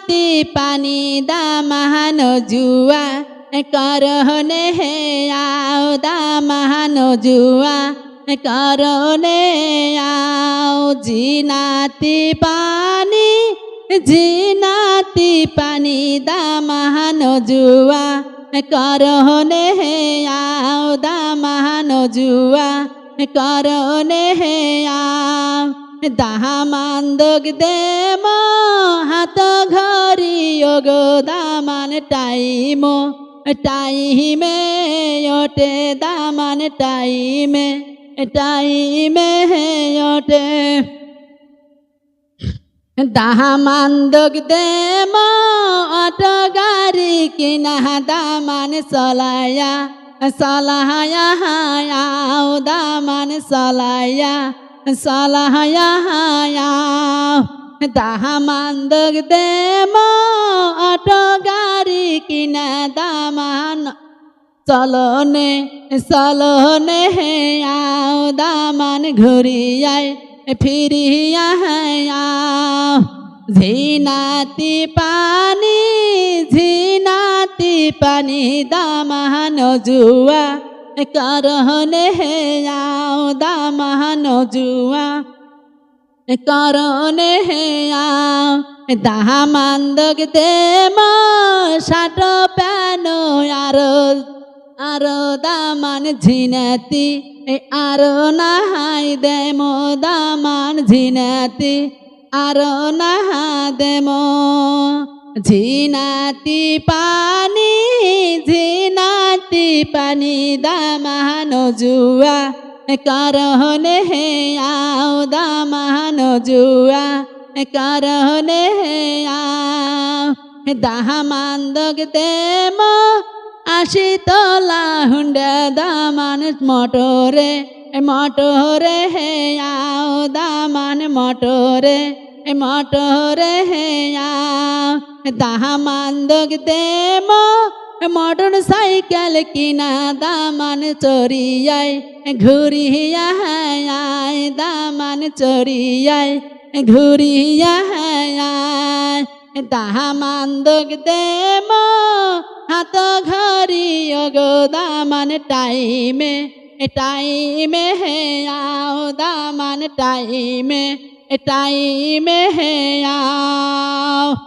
ঝিনাতি পানি দামাহানো জুয়া করনে হে আও দামাহানো জুয়া করনে আও ঝিনাতি পানি দামাহানো জুয়া করনে হে আও দামাহানো জুয়া করনে হে আও দাহামান্দক দেম হাত ঘরি ওগো দামান টাইমে ওটে দামান টাইমে ওটে দাহামান্দক দেম অটো গাড়ি কিনা দামান চলায়া হায়াও দামান চলায়া হায়াও দাহামান্দক দেম অটো গাড়ি কিনা দামান চলনে হে আও দামান ঘুরিয়ায় ফিরিয়া আও ঝিনাতি পানি দামাহানো জুয়া করনে হে আও দামাহানো জুয়া করনে হে আও দাহামান্দক দেম ষাট প্যানো আরো দামান ঝিনাতি আরো নাহাই দেম দামান ঝিনাতি আরো নাহা দেম ঝিনাতি পানি দামাহানো জুয়া করনে হে আও দামাহানো জুয়া করনে হে আও দাহামান্দক দেম 80 তলা হুন্ডা দামান মোটরে হে আও দামান মোটরে হে আও দাহামান্দক দেম মোটর সাইকেল কিনা দামান চড়িয়ায় ঘুরিয়া হায় দামান চড়িয়ায় ঘুরিয়া হায় দাহামান্দক দেম হাত ঘরি ওগো দামান টাইমে হে আও দামান টাইমে হে আও।